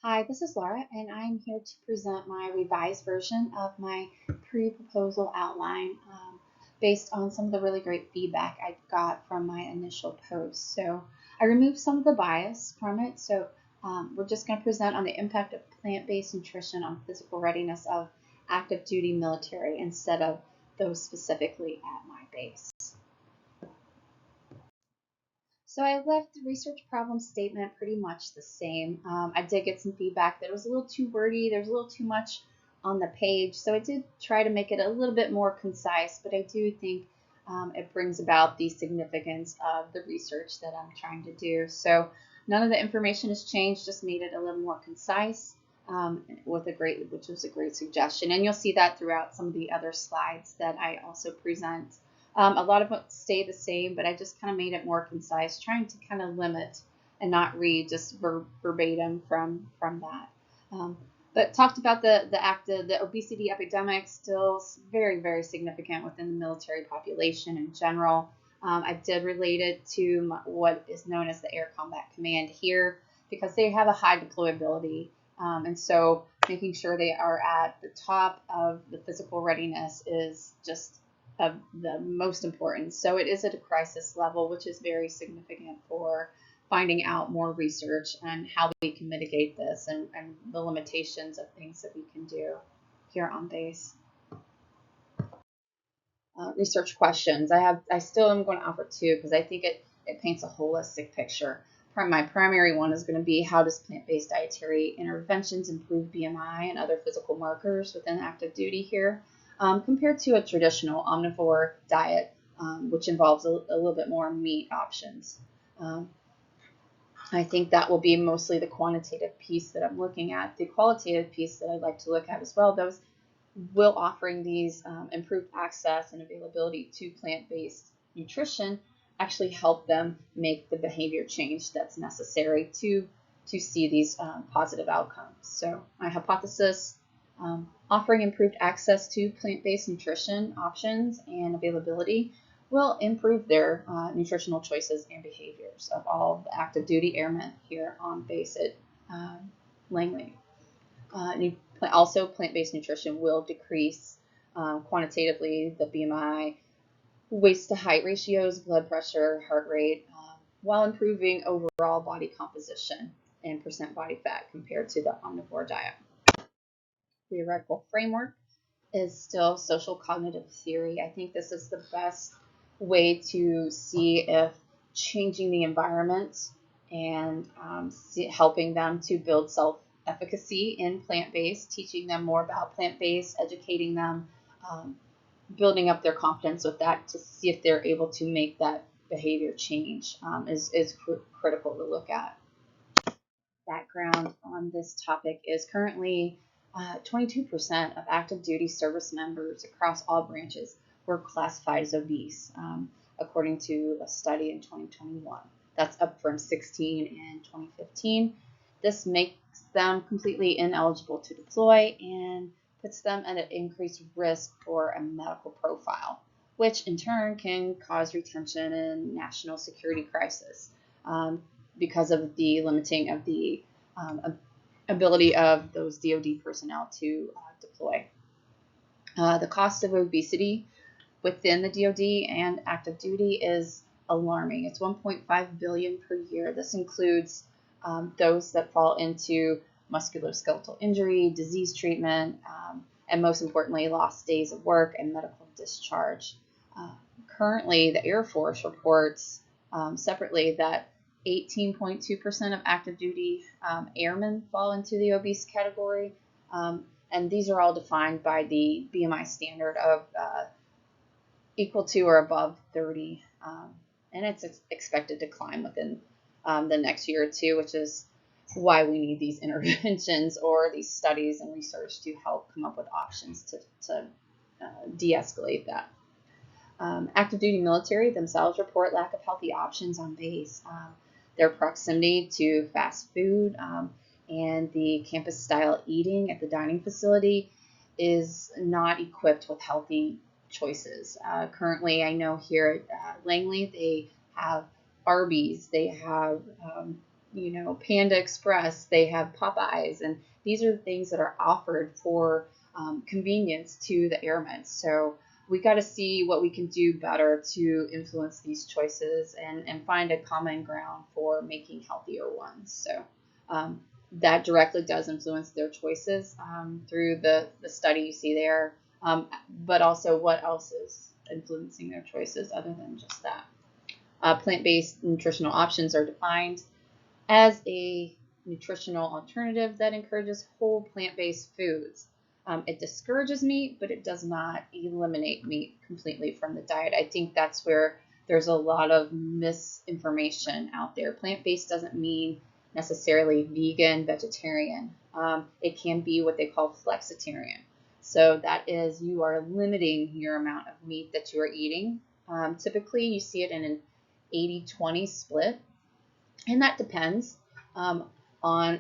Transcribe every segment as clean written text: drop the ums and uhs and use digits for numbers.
Hi, this is Laura, and I'm here to present my revised version of my pre-proposal outline based on some of the really great feedback I got from my initial post. So I removed some of the bias from it. So we're just going to present on the impact of plant-based nutrition on physical readiness of active duty military instead of those specifically at my base. So I left the research problem statement pretty much the same. I did get some feedback that it was a little too wordy. There's a little too much on the page. So I did try to make it a little bit more concise, but I do think it brings about the significance of the research that I'm trying to do. So none of the information has changed, just made it a little more concise which was a great suggestion. And you'll see that throughout some of the other slides that I also present. A lot of it stay the same, but I just kind of made it more concise, trying to kind of limit and not read just verbatim from that. But talked about the obesity epidemic, still very, very significant within the military population in general. I did relate it to what is known as the Air Combat Command here because they have a high deployability. And so making sure they are at the top of the physical readiness is just of the most important. So it is at a crisis level, which is very significant for finding out more research and how we can mitigate this and the limitations of things that we can do here on base. Research questions. I still am going to offer two because I think it paints a holistic picture. My primary one is going to be how does plant-based dietary interventions improve BMI and other physical markers within active duty here? Compared to a traditional omnivore diet, which involves a little bit more meat options. I think that will be mostly the quantitative piece that I'm looking at. The qualitative piece that I'd like to look at as well, those will offering these improved access and availability to plant-based nutrition actually help them make the behavior change that's necessary to see these positive outcomes. So my hypothesis, offering improved access to plant-based nutrition options and availability will improve their nutritional choices and behaviors of all the active duty airmen here on base at Langley. Also, plant-based nutrition will decrease quantitatively the BMI, waist to height ratios, blood pressure, heart rate, while improving overall body composition and percent body fat compared to the omnivore diet. Theoretical framework is still social cognitive theory. I think this is the best way to see if changing the environment and helping them to build self-efficacy in plant-based, teaching them more about plant-based, educating them, building up their confidence with that to see if they're able to make that behavior change is critical to look at. Background on this topic is currently 22% of active duty service members across all branches were classified as obese, according to a study in 2021. That's up from 16 in 2015. This makes them completely ineligible to deploy and puts them at an increased risk for a medical profile, which in turn can cause retention and national security crisis because of the limiting of the ability of those DoD personnel to deploy. The cost of obesity within the DoD and active duty is alarming. It's $1.5 billion per year. This includes those that fall into musculoskeletal injury, disease treatment, and most importantly, lost days of work and medical discharge. Currently, the Air Force reports separately that 18.2% of active duty airmen fall into the obese category. And these are all defined by the BMI standard of equal to or above 30. And it's expected to climb within the next year or two, which is why we need these interventions or these studies and research to help come up with options to de-escalate that. Active duty military themselves report lack of healthy options on base. Their proximity to fast food and the campus style eating at the dining facility is not equipped with healthy choices. Currently, I know here at Langley, they have Arby's, they have Panda Express, they have Popeyes, and these are things that are offered for convenience to the airmen. So we got to see what we can do better to influence these choices and find a common ground for making healthier ones. So that directly does influence their choices through the study you see there, but also what else is influencing their choices other than just that. Plant-based nutritional options are defined as a nutritional alternative that encourages whole plant-based foods. It discourages meat, but it does not eliminate meat completely from the diet. I think that's where there's a lot of misinformation out there. Plant-based doesn't mean necessarily vegan, vegetarian. It can be what they call flexitarian. So that is, you are limiting your amount of meat that you are eating. Typically, you see it in an 80-20 split, and that depends on,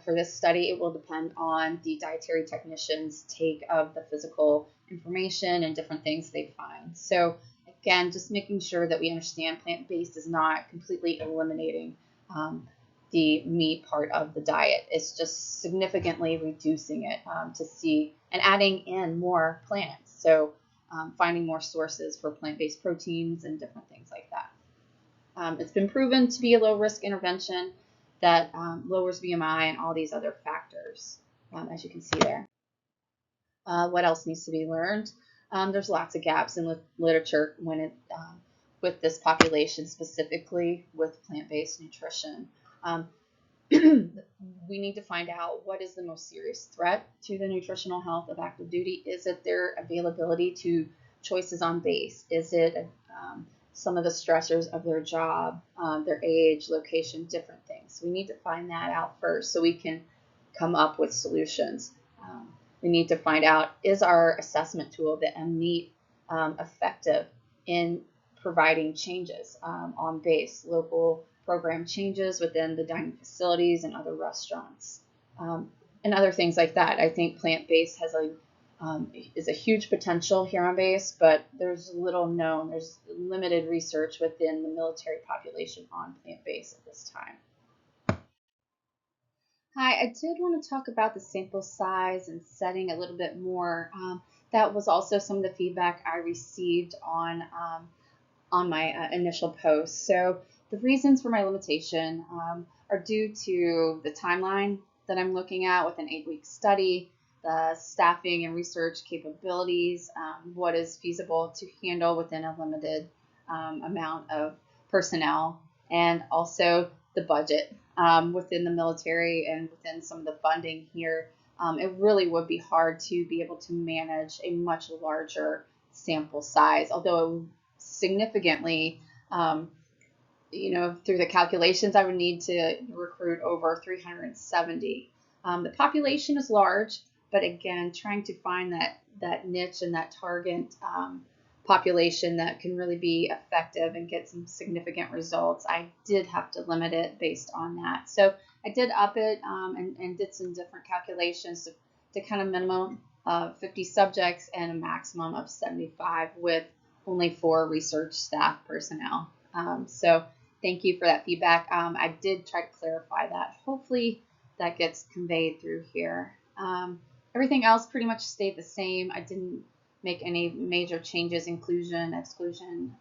for this study, it will depend on the dietary technician's take of the physical information and different things they find. So again, just making sure that we understand plant-based is not completely eliminating the meat part of the diet. It's just significantly reducing it to see and adding in more plants. So finding more sources for plant-based proteins and different things like that. It's been proven to be a low-risk intervention that lowers BMI and all these other factors, as you can see there. What else needs to be learned? There's lots of gaps in literature when with this population, specifically with plant-based nutrition. We need to find out what is the most serious threat to the nutritional health of active duty. Is it their availability to choices on base? Is it some of the stressors of their job, their age, location, different things? We need to find that out first so we can come up with solutions. We need to find out, is our assessment tool, the MNEAT, effective in providing changes on base, local program changes within the dining facilities and other restaurants, and other things like that. I think plant-based has is a huge potential here on base, but there's little known. There's limited research within the military population on plant-based at this time. Hi, I did want to talk about the sample size and setting a little bit more. That was also some of the feedback I received on my initial post. So the reasons for my limitation are due to the timeline that I'm looking at with an 8-week study, the staffing and research capabilities, what is feasible to handle within a limited amount of personnel, and also the budget within the military and within some of the funding here. It really would be hard to be able to manage a much larger sample size, although it would significantly, through the calculations, I would need to recruit over 370. The population is large, but again, trying to find that niche and that target population that can really be effective and get some significant results, I did have to limit it based on that. So I did up it and did some different calculations to kind of minimum of 50 subjects and a maximum of 75 with only 4 research staff personnel. So thank you for that feedback. I did try to clarify that. Hopefully that gets conveyed through here. Everything else pretty much stayed the same. I didn't make any major changes, inclusion, exclusion,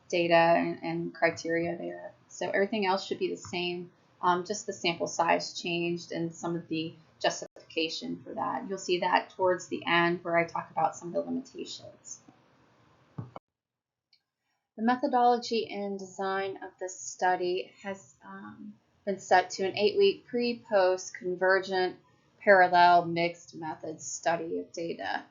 data, and criteria there. So everything else should be the same. Just the sample size changed and some of the justification for that. You'll see that towards the end where I talk about some of the limitations. The methodology and design of this study has been set to an 8-week pre-post convergent parallel mixed methods study of data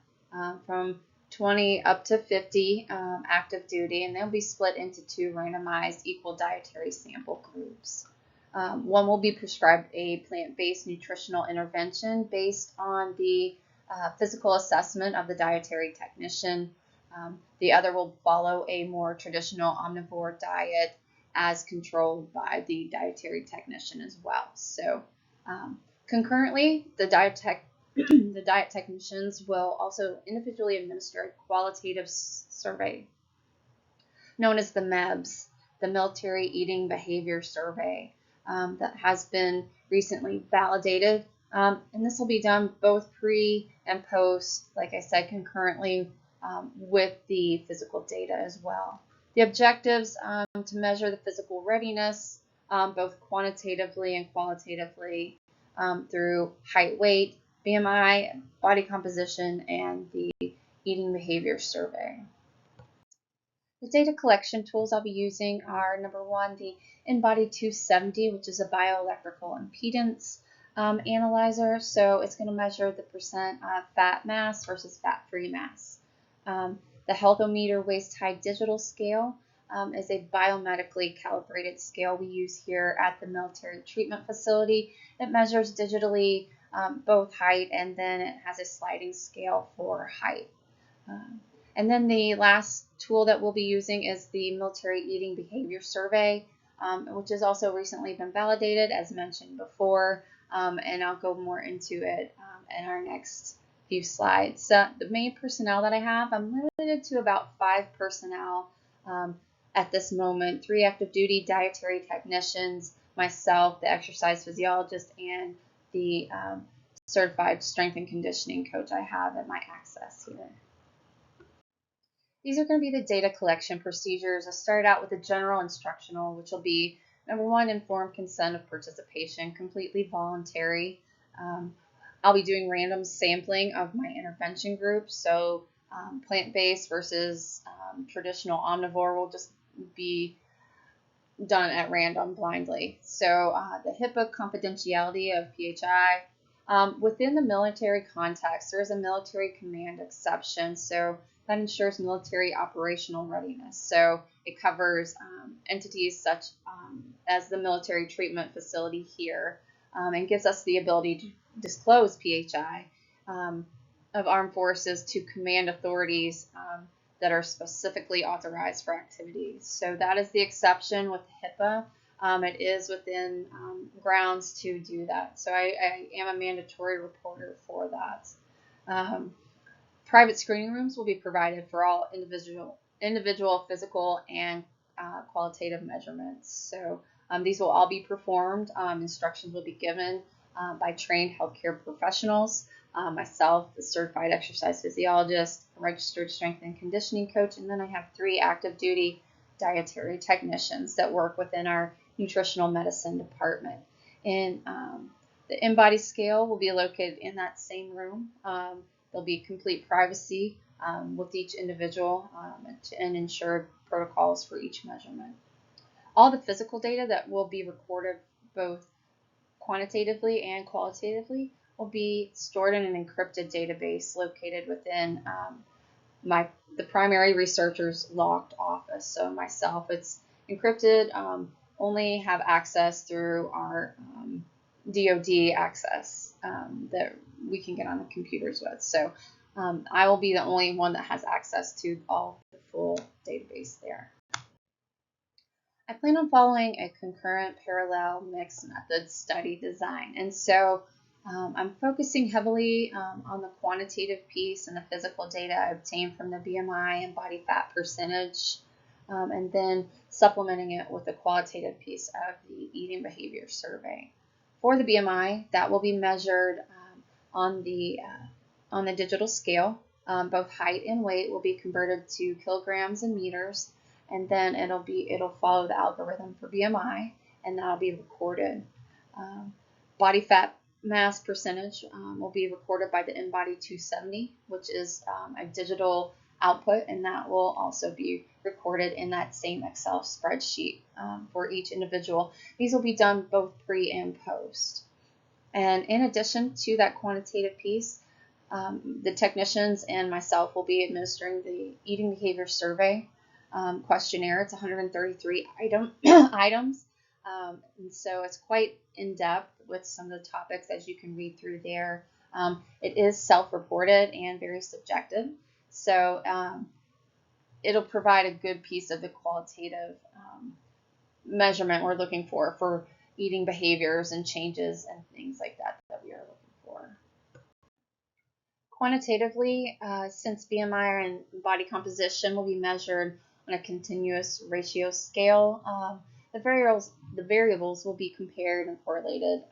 from 20 up to 50 active duty, and they'll be split into 2 randomized equal dietary sample groups. One will be prescribed a plant-based nutritional intervention based on the physical assessment of the dietary technician. The other will follow a more traditional omnivore diet as controlled by the dietary technician as well. So concurrently, the diet technicians will also individually administer a qualitative survey known as the MEBS, the Military Eating Behavior Survey. that has been recently validated. And this will be done both pre and post, like I said, concurrently with the physical data as well. The objectives to measure the physical readiness, both quantitatively and qualitatively, through height, weight, BMI, body composition, and the eating behavior survey. The data collection tools I'll be using are, number one, the InBody 270, which is a bioelectrical impedance analyzer. So it's going to measure the percent fat mass versus fat-free mass. The Healthometer waist height digital scale is a biomedically calibrated scale we use here at the military treatment facility. It measures digitally both height, and then it has a sliding scale for height. And then the last tool that we'll be using is the military eating behavior survey, which has also recently been validated, as mentioned before, and I'll go more into it in our next few slides. So the main personnel that I have, I'm limited to about 5 personnel at this moment: 3 active duty dietary technicians, myself, the exercise physiologist, and the certified strength and conditioning coach I have at my access here. These are going to be the data collection procedures. I started out with the general instructional, which will be, number one, informed consent of participation, completely voluntary. I'll be doing random sampling of my intervention group, so plant-based versus traditional omnivore will just be done at random blindly. So the HIPAA confidentiality of PHI. Within the military context, there is a military command exception, so that ensures military operational readiness. So it covers entities such as the military treatment facility here, and gives us the ability to disclose PHI of armed forces to command authorities that are specifically authorized for activities. So that is the exception with HIPAA. It is within grounds to do that. So I am a mandatory reporter for that. Private screening rooms will be provided for all individual physical and qualitative measurements. So these will all be performed. Instructions will be given by trained healthcare professionals. Myself, the certified exercise physiologist, a registered strength and conditioning coach, and then I have 3 active duty dietary technicians that work within our nutritional medicine department. And the InBody scale will be located in that same room. There'll be complete privacy with each individual and ensure protocols for each measurement. All the physical data that will be recorded both quantitatively and qualitatively will be stored in an encrypted database located within the primary researcher's locked office. So myself, it's encrypted, only have access through our DoD access that we can get on the computers with. So I will be the only one that has access to all the full database there. I plan on following a concurrent parallel mixed method study design. And so I'm focusing heavily on the quantitative piece and the physical data I obtained from the BMI and body fat percentage, and then supplementing it with the qualitative piece of the eating behavior survey. For the BMI, that will be measured on the digital scale. Both height and weight will be converted to kilograms and meters, and then it'll follow the algorithm for BMI, and that'll be recorded. Body fat mass percentage will be recorded by the InBody 270, which is a digital output, and that will also be recorded in that same Excel spreadsheet for each individual. These will be done both pre and post. And in addition to that quantitative piece, the technicians and myself will be administering the eating behavior survey questionnaire. It's 133 items, and so it's quite in-depth with some of the topics, as you can read through there. It is self-reported and very subjective, so it'll provide a good piece of the qualitative measurement we're looking for eating behaviors and changes and things like that we are looking for. Quantitatively, since BMI and body composition will be measured on a continuous ratio scale, the the variables will be compared and correlated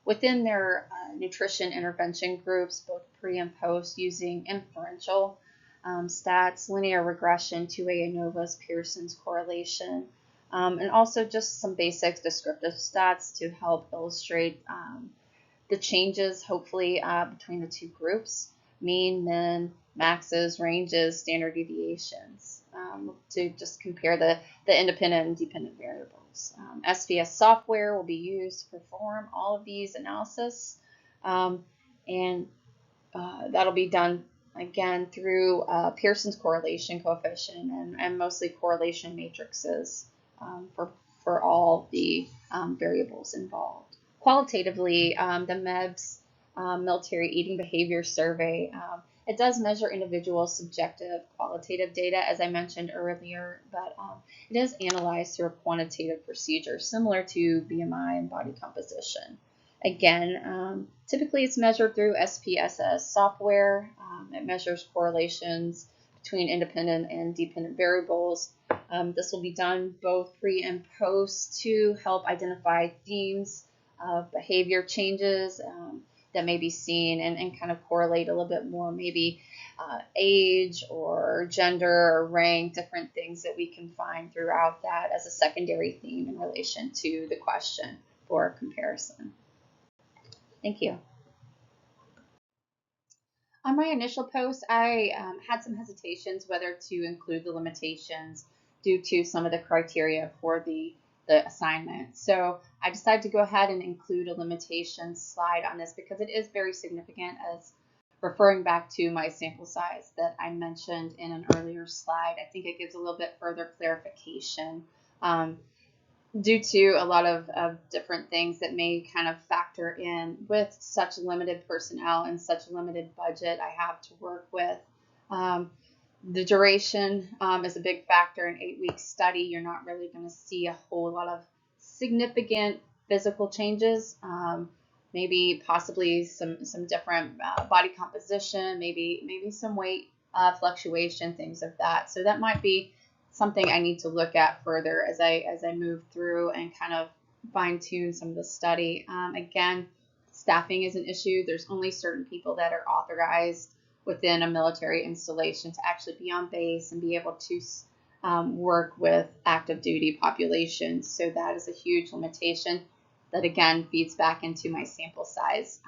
within their nutrition intervention groups, both pre and post, using inferential stats, linear regression, two-way ANOVAs, Pearson's correlation, and also just some basic descriptive stats to help illustrate the changes, hopefully, between the two groups, mean, min, maxes, ranges, standard deviations, to just compare the independent and dependent variables. SVS software will be used to perform all of these analysis, and that'll be done again through Pearson's correlation coefficient and mostly correlation matrices for all the variables involved. Qualitatively, the MEBS Military Eating Behavior Survey, it does measure individual subjective qualitative data, as I mentioned earlier, but it is analyzed through a quantitative procedure similar to BMI and body composition. Again, typically it's measured through SPSS software. It measures correlations between independent and dependent variables. This will be done both pre and post to help identify themes of behavior changes that may be seen and kind of correlate a little bit more, maybe age or gender or rank, different things that we can find throughout that as a secondary theme in relation to the question for comparison. Thank you. On my initial post, I had some hesitations whether to include the limitations due to some of the criteria for the assignment. So I decided to go ahead and include a limitations slide on this because it is very significant, as referring back to my sample size that I mentioned in an earlier slide. I think it gives a little bit further clarification due to a lot of different things that may kind of factor in with such limited personnel and such limited budget I have to work with. The duration is a big factor. In 8-week study, you're not really going to see a whole lot of significant physical changes. Maybe possibly some different body composition, maybe some weight fluctuation, things of that. So that might be something I need to look at further as I move through and kind of fine tune some of the study. Again, staffing is an issue. There's only certain people that are authorized within a military installation to actually be on base and be able to work with active duty populations. So that is a huge limitation that again feeds back into my sample size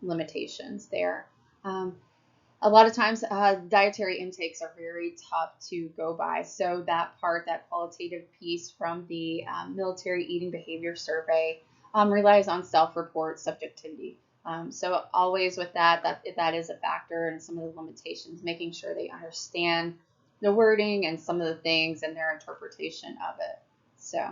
limitations there. A lot of times dietary intakes are very tough to go by. So that qualitative piece from the Military Eating Behavior Survey relies on self-report subjectivity. So always with that is a factor, and some of the limitations, making sure they understand the wording and some of the things and their interpretation of it. So,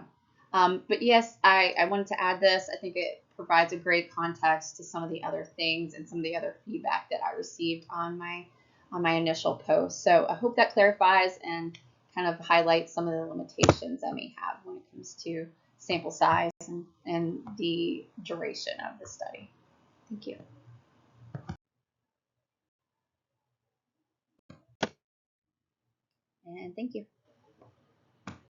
but yes, I wanted to add this. I think it provides a great context to some of the other things and some of the other feedback that I received on my initial post. So I hope that clarifies and kind of highlights some of the limitations I may have when it comes to sample size and the duration of the study. Thank you. And thank you.